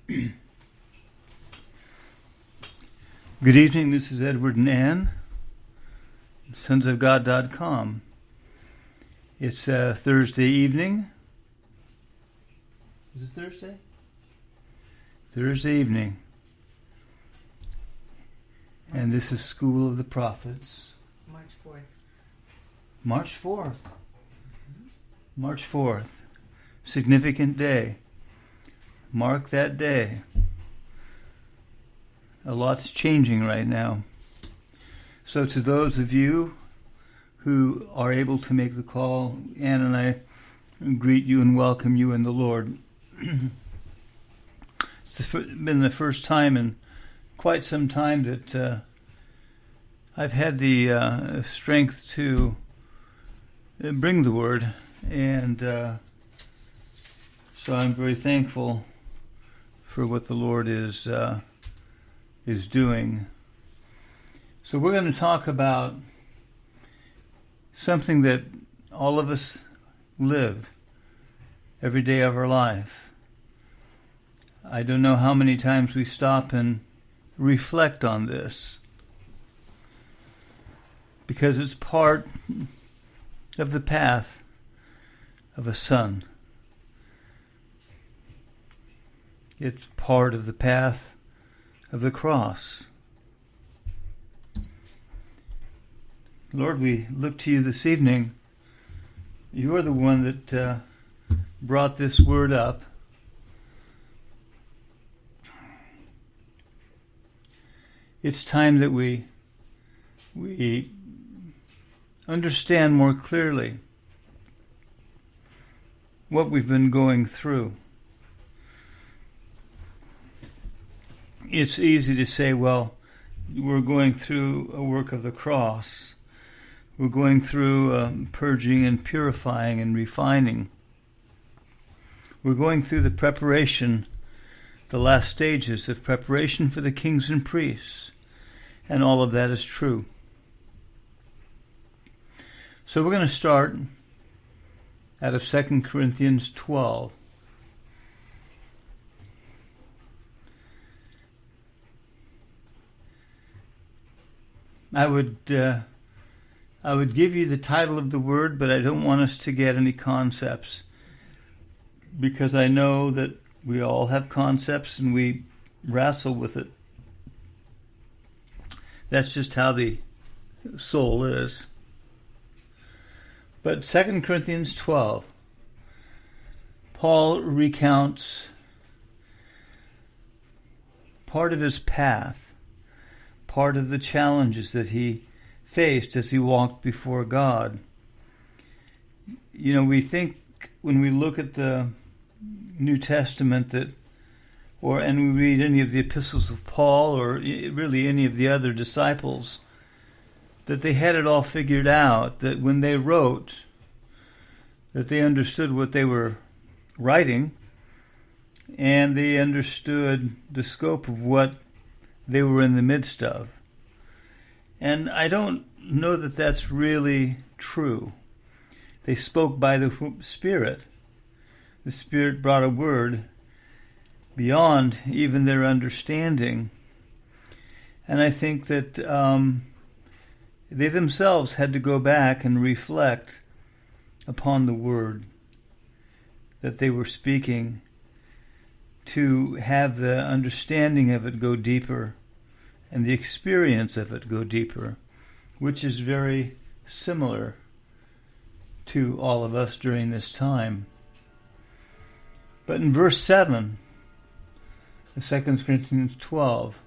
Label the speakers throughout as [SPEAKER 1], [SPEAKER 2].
[SPEAKER 1] Good evening, this is Edward and Ann, sonsofgod.com. It's Thursday evening. Is it Thursday? Thursday evening. And this is School of the Prophets.
[SPEAKER 2] March 4th.
[SPEAKER 1] March 4th. March 4th. Significant day. Mark that day. A lot's changing right now. So to those of you who are able to make the call, Ann and I greet you and welcome you in the Lord. It's been the first time in quite some time that I've had the strength to bring the word, and so I'm very thankful for what the Lord is doing. So we're going to talk about something that all of us live every day of our life. I don't know how many times we stop and reflect on this, because it's part of the path of a son. It's part of the path of the cross. Lord, we look to you this evening. You are the one that brought this word up. It's time that we understand more clearly what we've been going through. It's easy to say, well, we're going through a work of the cross. We're going through purging and purifying and refining. We're going through the preparation, the last stages of preparation for the kings and priests. And all of that is true. So we're going to start out of 2 Corinthians 12. I would give you the title of the word, but I don't want us to get any concepts, because I know that we all have concepts and we wrestle with it. That's just how the soul is. But 2 Corinthians 12, Paul recounts part of his path, part of the challenges that he faced as he walked before God. You know, we think when we look at the New Testament and we read any of the epistles of Paul, or really any of the other disciples, that they had it all figured out, that when they wrote, that they understood what they were writing, and they understood the scope of what they were in the midst of. And I don't know that that's really true. They spoke by the Spirit. The Spirit brought a word beyond even their understanding. And I think that they themselves had to go back and reflect upon the word that they were speaking, to have the understanding of it go deeper and the experience of it go deeper, which is very similar to all of us during this time. But in verse 7 of 2 Corinthians 12,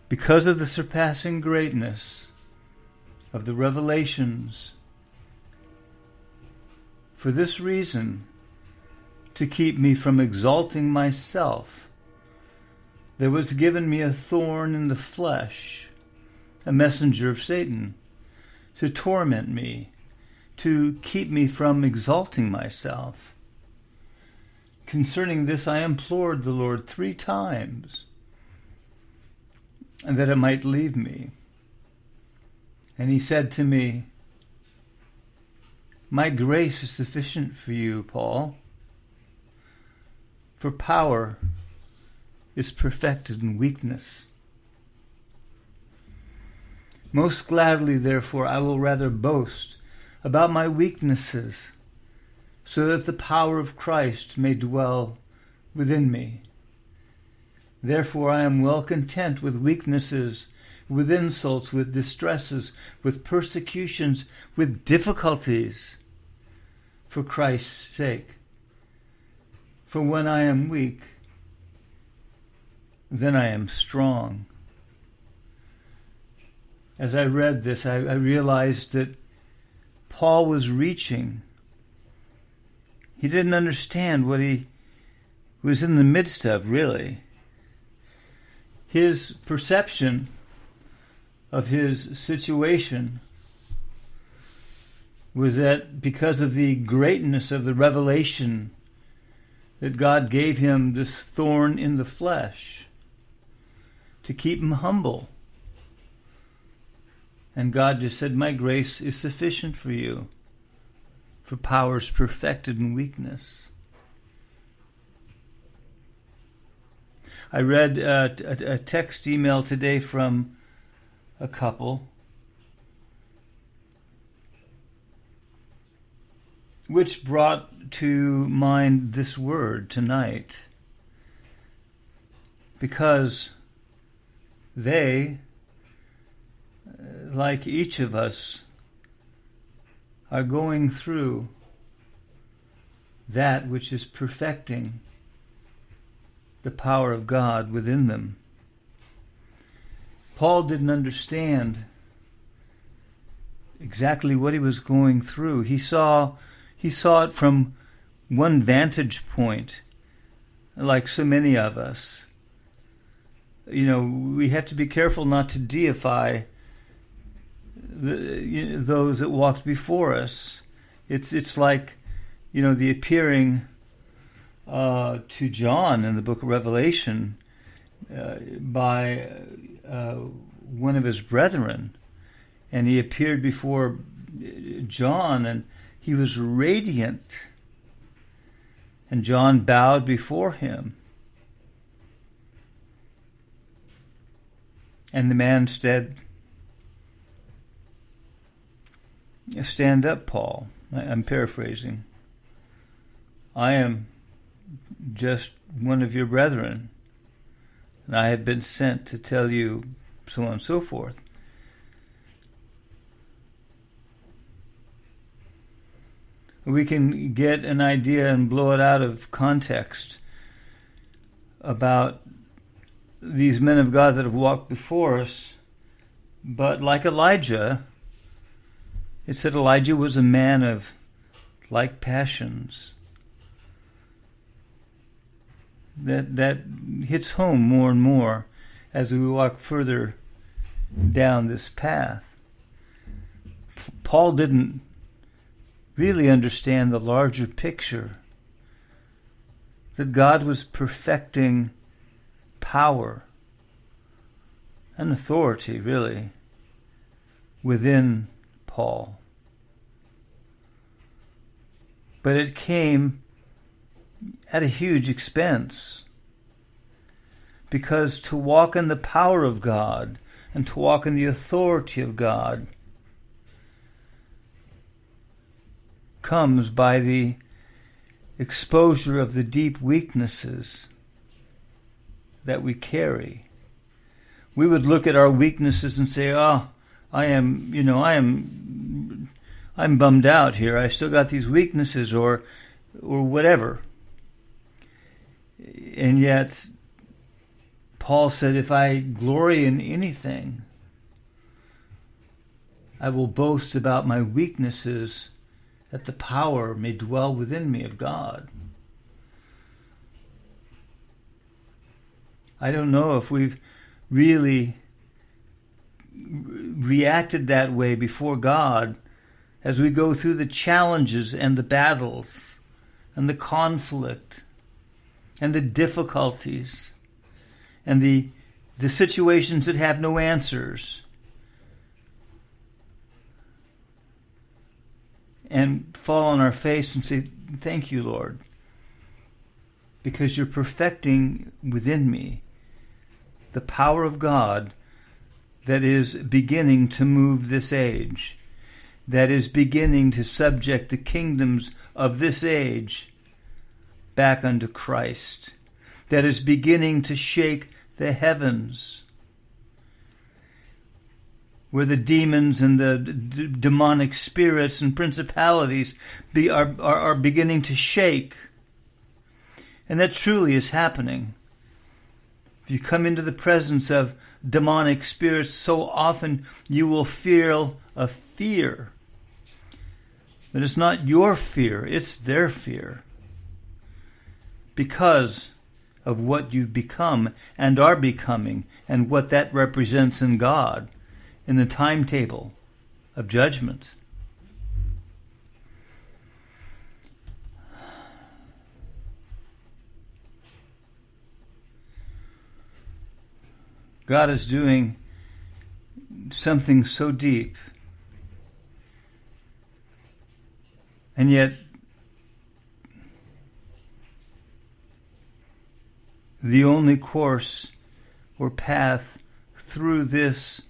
[SPEAKER 1] because of the surpassing greatness of the revelations, for this reason, to keep me from exalting myself, there was given me a thorn in the flesh, a messenger of Satan, to torment me, to keep me from exalting myself. Concerning this I implored the Lord 3 times, and that it might leave me. And he said to me, My grace is sufficient for you, Paul, for power is perfected in weakness. Most gladly, therefore, I will rather boast about my weaknesses, so that the power of Christ may dwell within me. Therefore I am well content with weaknesses, with insults, with distresses, with persecutions, with difficulties, for Christ's sake. For when I am weak, then I am strong. As I read this, I realized that Paul was reaching. He didn't understand what he was in the midst of, really. His perception of his situation was that because of the greatness of the revelation that God gave him this thorn in the flesh to keep him humble. And God just said, my grace is sufficient for you, for power is perfected in weakness. I read a text email today from a couple which brought to mind this word tonight, because they, like each of us, are going through that which is perfecting the power of God within them. Paul didn't understand exactly what he was going through. He saw it from one vantage point, like so many of us. You know, we have to be careful not to deify those that walked before us. It's like, the appearing to John in the book of Revelation by one of his brethren, and he appeared before John, and he was radiant, and John bowed before him, and the man said, "Stand up, Paul." I'm paraphrasing. "I am just one of your brethren, and I have been sent to tell you," so on and so forth. We can get an idea and blow it out of context about these men of God that have walked before us, but like Elijah, it said Elijah was a man of like passions. That hits home more and more as we walk further down this path. Paul didn't really understand the larger picture, that God was perfecting power and authority, really, within Paul. But it came at a huge expense, because to walk in the power of God and to walk in the authority of God comes by the exposure of the deep weaknesses that we carry. We would look at our weaknesses and say, I'm bummed out here. I still got these weaknesses or whatever. And yet, Paul said, if I glory in anything, I will boast about my weaknesses, that the power may dwell within me of God. I don't know if we've really reacted that way before God as we go through the challenges and the battles and the conflict and the difficulties and the situations that have no answers, and fall on our face and say, thank you, Lord. because you're perfecting within me the power of God that is beginning to move this age, that is beginning to subject the kingdoms of this age back unto Christ, that is beginning to shake the heavens, where the demons and the demonic spirits and principalities are beginning to shake. And that truly is happening. If you come into the presence of demonic spirits, so often you will feel a fear. But it's not your fear, it's their fear. Because of what you've become and are becoming, and what that represents in God, in the timetable of judgment. God is doing something so deep, and yet the only course or path through this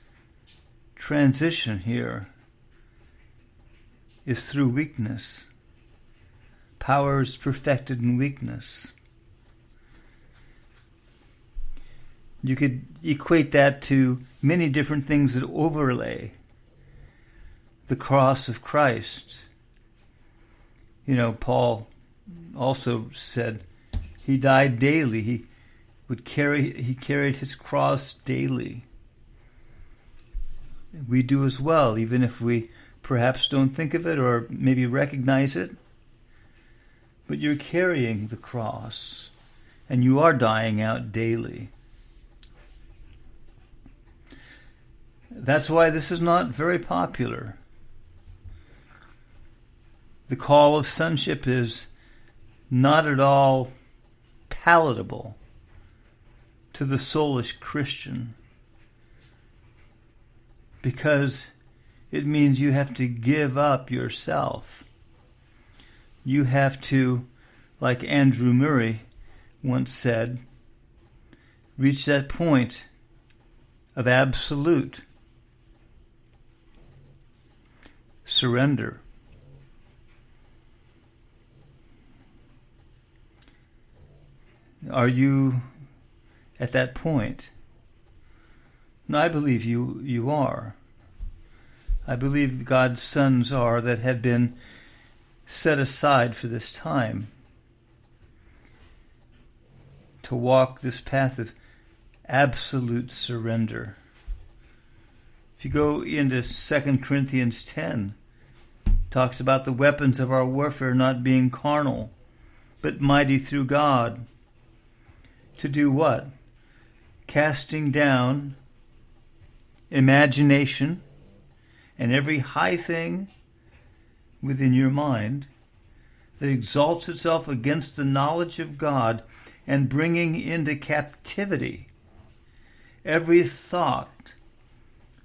[SPEAKER 1] transition here is through weakness. Power is perfected in weakness. You could equate that to many different things that overlay the cross of Christ. You know, Paul also said he died daily. He carried his cross daily. We do as well, even if we perhaps don't think of it or maybe recognize it. But you're carrying the cross, and you are dying out daily. That's why this is not very popular. The call of sonship is not at all palatable to the soulish Christian, because it means you have to give up yourself. You have to, like Andrew Murray once said, reach that point of absolute surrender. Are you at that point? No, I believe you are. I believe God's sons are that have been set aside for this time to walk this path of absolute surrender. If you go into 2 Corinthians 10, it talks about the weapons of our warfare not being carnal, but mighty through God. To do what? Casting down imagination and every high thing within your mind that exalts itself against the knowledge of God, and bringing into captivity every thought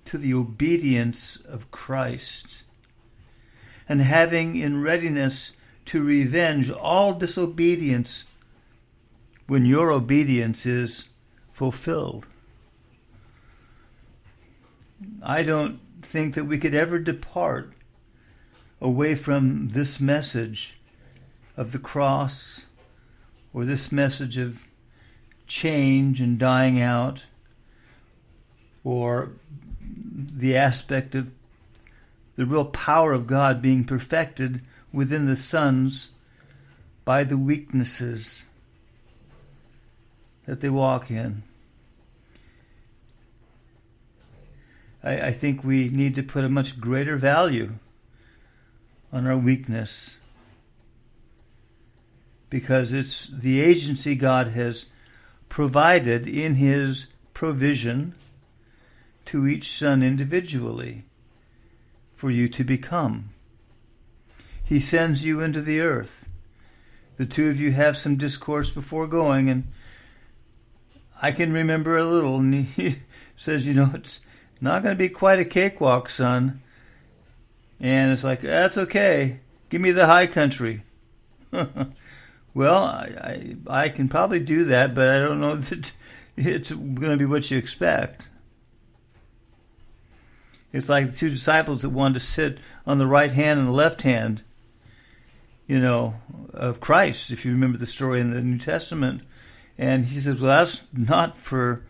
[SPEAKER 1] to the obedience of Christ, and having in readiness to revenge all disobedience when your obedience is fulfilled. I don't think that we could ever depart away from this message of the cross, or this message of change and dying out, or the aspect of the real power of God being perfected within the sons by the weaknesses that they walk in. I think we need to put a much greater value on our weakness, because it's the agency God has provided in His provision to each son individually for you to become. He sends you into the earth. The two of you have some discourse before going, and I can remember a little, and he says, it's not going to be quite a cakewalk, son. And it's like, that's okay. Give me the high country. Well, I can probably do that, but I don't know that it's going to be what you expect. It's like the two disciples that wanted to sit on the right hand and the left hand, of Christ, if you remember the story in the New Testament. And he says, well, that's not for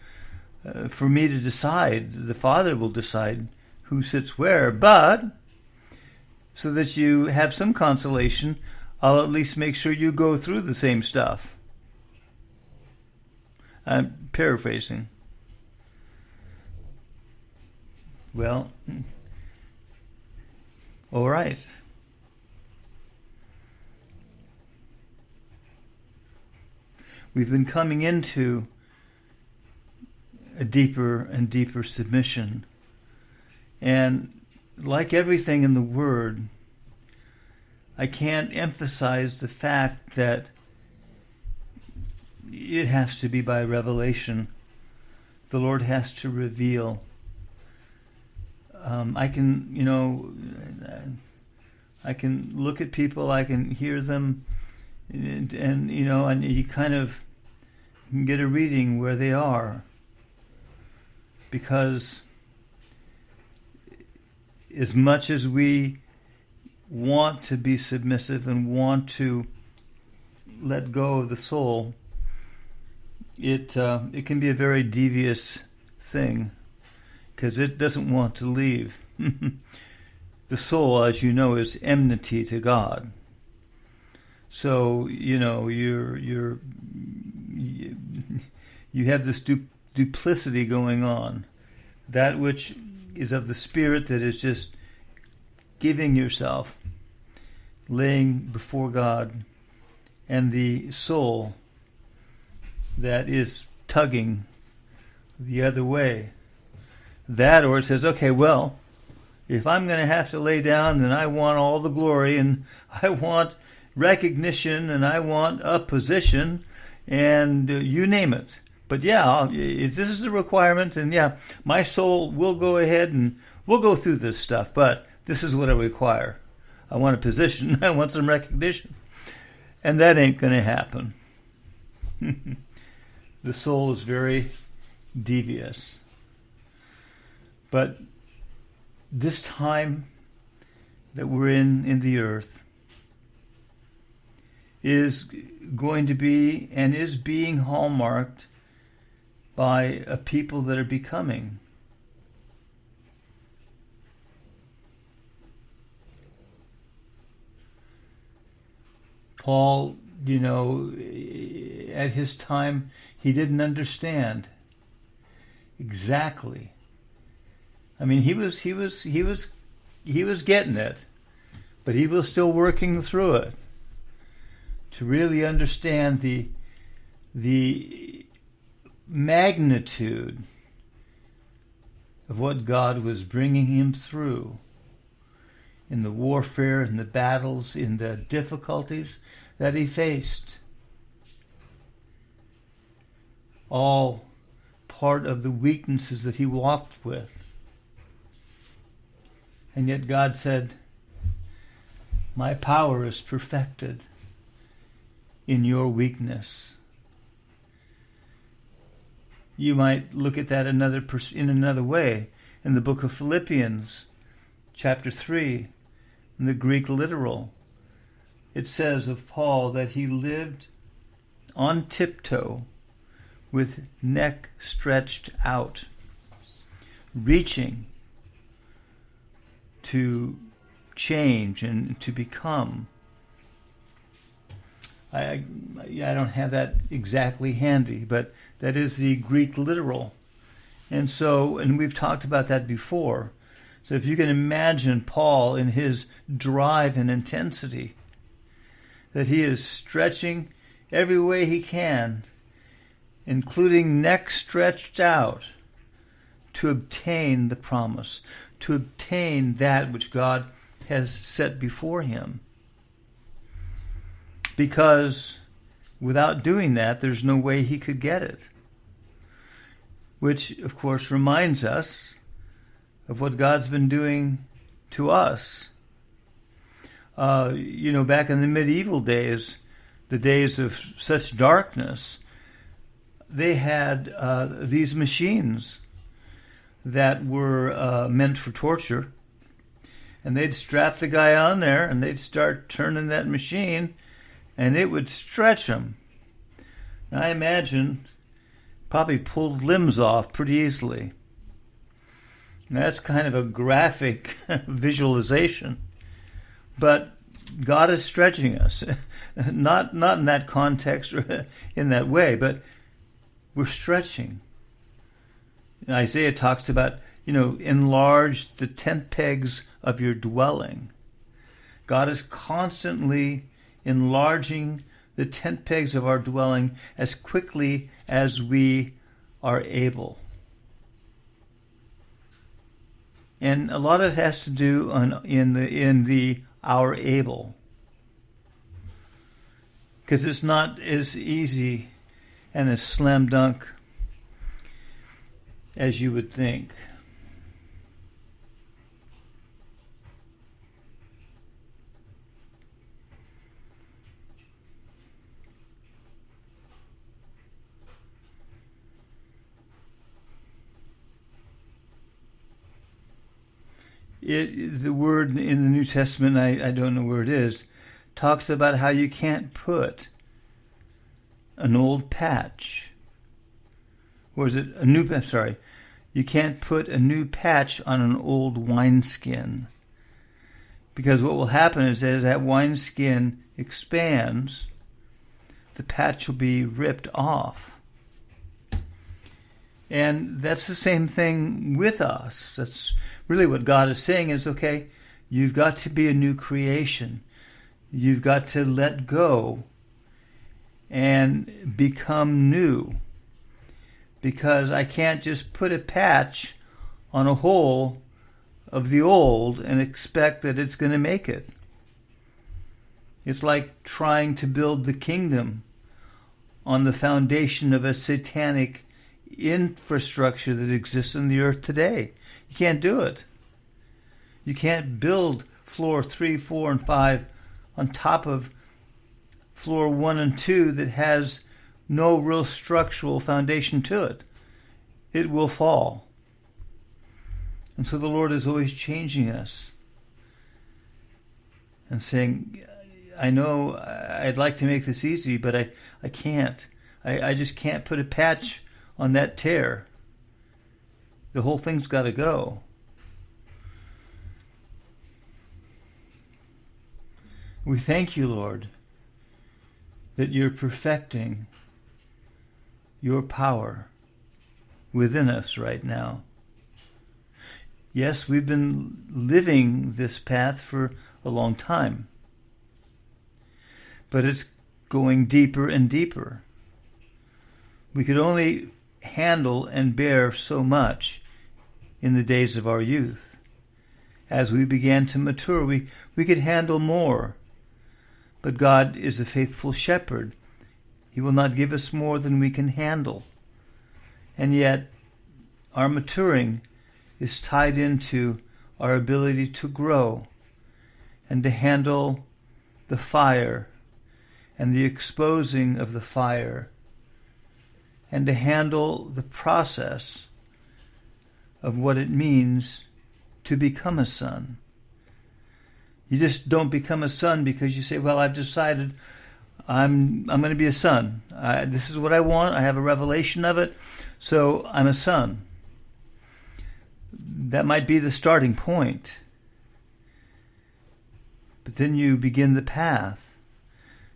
[SPEAKER 1] me to decide. The Father will decide who sits where. But so that you have some consolation, I'll at least make sure you go through the same stuff. I'm paraphrasing. Well, all right. We've been coming into a deeper and deeper submission. And like everything in the Word, I can't emphasize the fact that it has to be by revelation. The Lord has to reveal. I can look at people, I can hear them, and you kind of get a reading where they are. Because as much as we want to be submissive and want to let go of the soul, it can be a very devious thing, because it doesn't want to leave. The soul, as you know, is enmity to God. So you have this duplicity going on. That which is of the spirit, that is just giving yourself, laying before God, and the soul that is tugging the other way. That, or it says, okay, well, if I'm going to have to lay down, then I want all the glory, and I want recognition, and I want a position, and you name it. But yeah, if this is the requirement, then yeah, my soul will go ahead and we'll go through this stuff, but this is what I require. I want a position, I want some recognition. And that ain't going to happen. The soul is very devious. But this time that we're in the earth is going to be and is being hallmarked by a people that are becoming. Paul, at his time, he didn't understand exactly. I mean, he was getting it, but he was still working through it to really understand the magnitude of what God was bringing him through in the warfare, in the battles, in the difficulties that he faced. All part of the weaknesses that he walked with. And yet God said, my power is perfected in your weakness. You might look at that in another way. In the book of Philippians, chapter 3, in the Greek literal, it says of Paul that he lived on tiptoe with neck stretched out, reaching to change and to become. I don't have that exactly handy, but that is the Greek literal. And we've talked about that before. So if you can imagine Paul in his drive and intensity, that he is stretching every way he can, including neck stretched out, to obtain the promise, to obtain that which God has set before him. Because without doing that, there's no way he could get it. Which, of course, reminds us of what God's been doing to us. Back in the medieval days, the days of such darkness, they had these machines that were meant for torture. And they'd strap the guy on there, and they'd start turning that machine, and it would stretch him. Now, I imagine probably pulled limbs off pretty easily. Now, that's kind of a graphic visualization. But God is stretching us. Not in that context or in that way, but we're stretching. Isaiah talks about, enlarge the tent pegs of your dwelling. God is constantly enlarging the tent pegs of our dwelling as quickly as we are able. And a lot of it has to do in the our able. Because it's not as easy and as slam dunk as you would think. The word in the New Testament, I don't know where it is, talks about how you can't put an old patch. Or is it you can't put a new patch on an old wineskin. Because what will happen is as that wineskin expands, the patch will be ripped off. And that's the same thing with us. That's really what God is saying is, okay, you've got to be a new creation. You've got to let go and become new. Because I can't just put a patch on a hole of the old and expect that it's going to make it. It's like trying to build the kingdom on the foundation of a satanic infrastructure that exists in the earth today. You can't do it. You can't build floor 3, 4, and 5 on top of floor 1 and 2 that has no real structural foundation to it. It will fall. And so the Lord is always changing us and saying, I know I'd like to make this easy, but I can't. I just can't put a patch on that tear. The whole thing's got to go. We thank you, Lord, that you're perfecting your power within us right now. Yes, we've been living this path for a long time, but it's going deeper and deeper. We could only handle and bear so much in the days of our youth. As we began to mature, we could handle more. But God is a faithful shepherd. He will not give us more than we can handle. And yet, our maturing is tied into our ability to grow and to handle the fire and the exposing of the fire and to handle the process of what it means to become a son. You just don't become a son because you say, well, I've decided I'm going to be a son. This is what I want. I have a revelation of it, so I'm a son. That might be the starting point. But then you begin the path,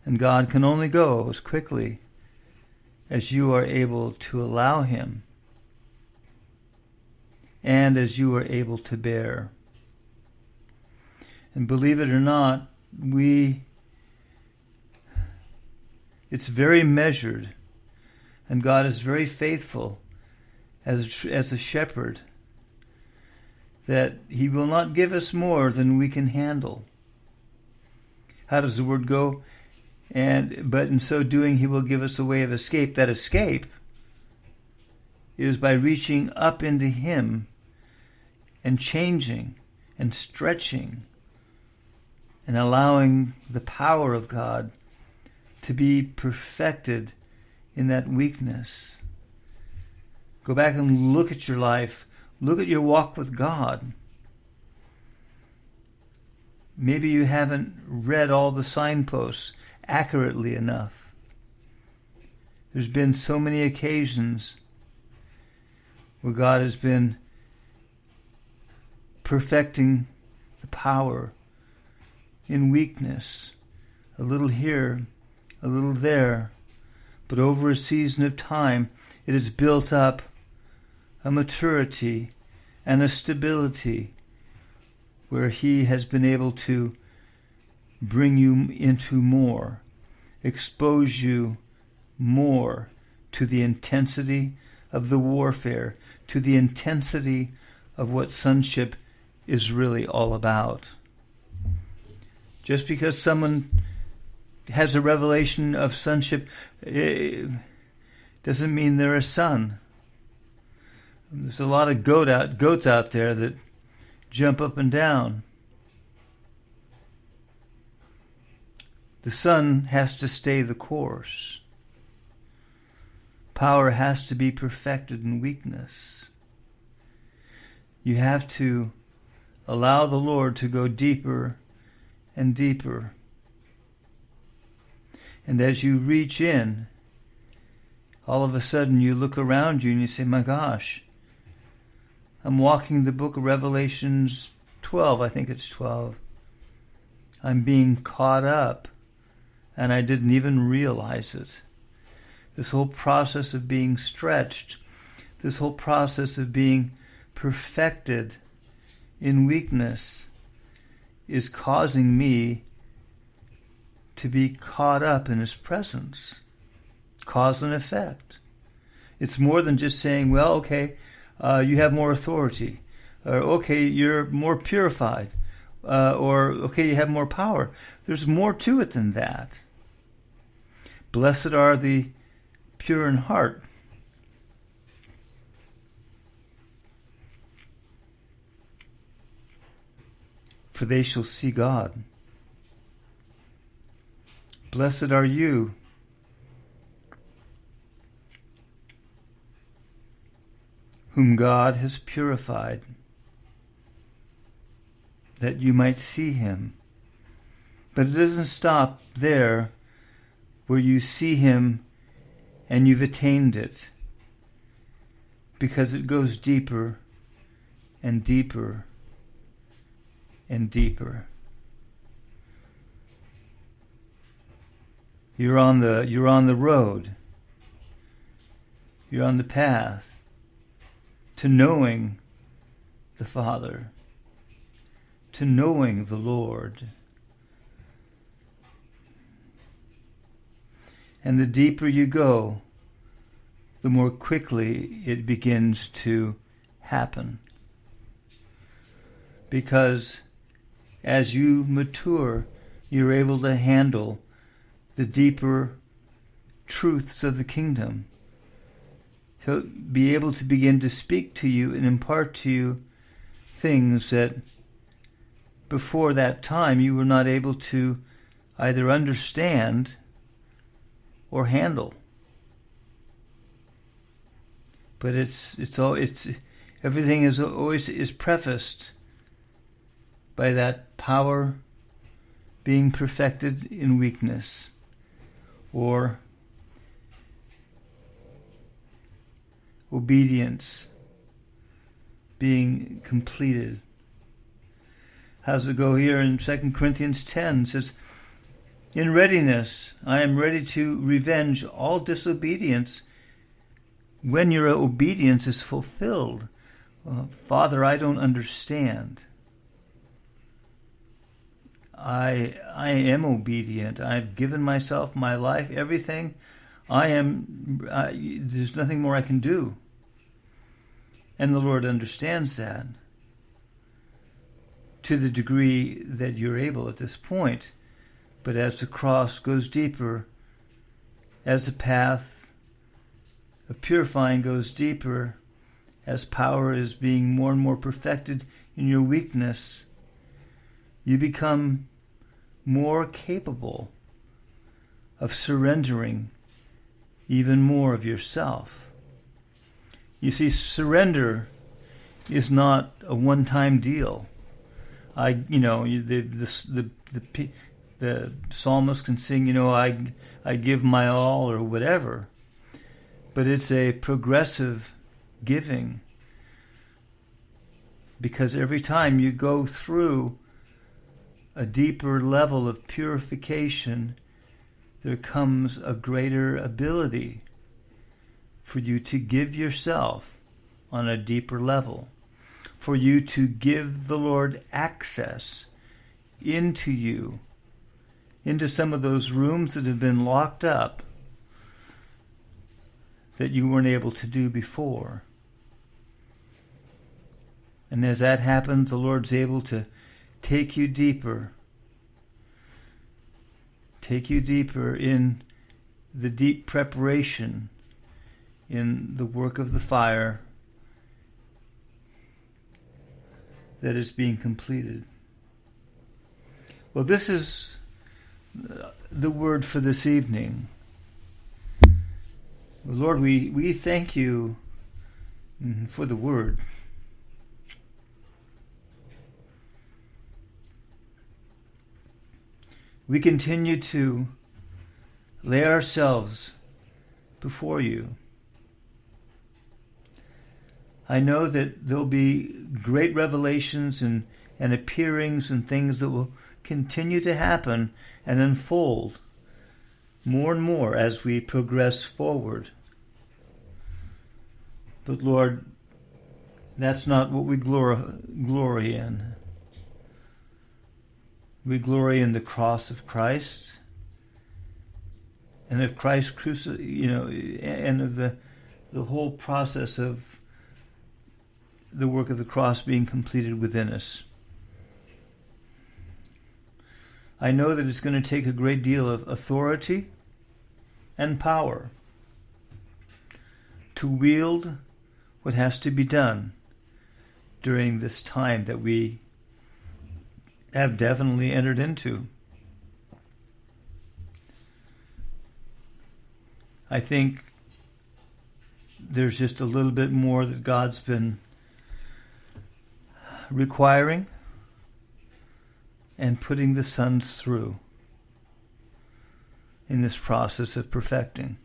[SPEAKER 1] and God can only go as quickly as you are able to allow him and as you are able to bear. And believe it or not, it's very measured, and God is very faithful as a shepherd, that he will not give us more than we can handle. How does the word go? But in so doing, he will give us a way of escape. That escape is by reaching up into him and changing and stretching and allowing the power of God to be perfected in that weakness. Go back and look at your life. Look at your walk with God. Maybe you haven't read all the signposts accurately enough. There's been so many occasions where God has been perfecting the power in weakness. A little here, a little there. But over a season of time, it has built up a maturity and a stability where He has been able to bring you into more, expose you more to the intensity of the warfare, to the intensity of what sonship is really all about. Just because someone has a revelation of sonship, it doesn't mean they're a son. There's a lot of goats out there that jump up and down. The son has to stay the course. Power has to be perfected in weakness. You have to allow the Lord to go deeper and deeper. And as you reach in, all of a sudden you look around you and you say, my gosh, I'm walking the book of Revelations 12, I think it's 12. I'm being caught up, and I didn't even realize it. This whole process of being stretched, this whole process of being perfected in weakness is causing me to be caught up in His presence. Cause and effect. It's more than just saying, well, okay, you have more authority, or okay, you're more purified, or okay, you have more power. There's more to it than that. Blessed are the pure in heart, for they shall see God. Blessed are you, whom God has purified, that you might see Him. But it doesn't stop there, where you see Him and you've attained it, because it goes deeper and deeper and deeper. You're on the road. You're on the path to knowing the Father, to knowing the Lord. And the deeper you go, the more quickly it begins to happen. Because as you mature, you're able to handle the deeper truths of the kingdom. He'll be able to begin to speak to you and impart to you things that before that time you were not able to either understand or handle. But everything is always prefaced by that power being perfected in weakness, or obedience being completed. How's it go here in 2 Corinthians 10? It says, in readiness, I am ready to revenge all disobedience when your obedience is fulfilled. Father, I don't understand. I am obedient. I've given myself, my life, everything. There's nothing more I can do. And the Lord understands that to the degree that you're able at this point. But as the cross goes deeper, as the path of purifying goes deeper, as power is being more and more perfected in your weakness, you become more capable of surrendering even more of yourself. You see, surrender is not a one-time deal. The psalmist can sing, I give my all or whatever, but it's a progressive giving, because every time you go through a deeper level of purification, there comes a greater ability for you to give yourself on a deeper level, for you to give the Lord access into you, into some of those rooms that have been locked up that you weren't able to do before. And as that happens, the Lord's able to take you deeper in the deep preparation, in the work of the fire that is being completed. Well, this is the word for this evening. Lord, we thank you for the word. We continue to lay ourselves before you. I know that there'll be great revelations and appearings and things that will continue to happen and unfold more and more as we progress forward. But Lord, that's not what we glory in. We glory in the cross of Christ, and of Christ and of the whole process of the work of the cross being completed within us. I know that it's going to take a great deal of authority and power to wield what has to be done during this time that we have definitely entered into. I think there's just a little bit more that God's been requiring and putting the sons through in this process of perfecting.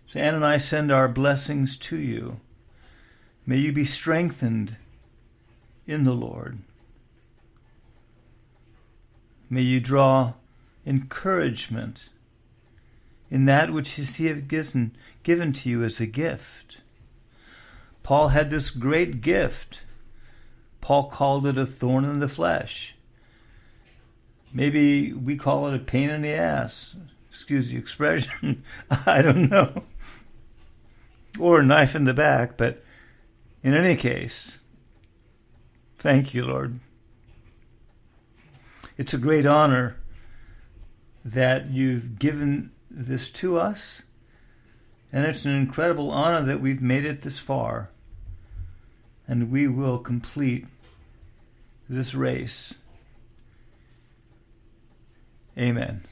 [SPEAKER 1] So Ann and I send our blessings to you. May you be strengthened in the Lord. May you draw encouragement in that which He has given to you as a gift. Paul had this great gift. Paul called it a thorn in the flesh. Maybe we call it a pain in the ass. Excuse the expression. I don't know. Or a knife in the back, but in any case, thank you, Lord. It's a great honor that you've given this to us, and it's an incredible honor that we've made it this far, and we will complete this race. Amen.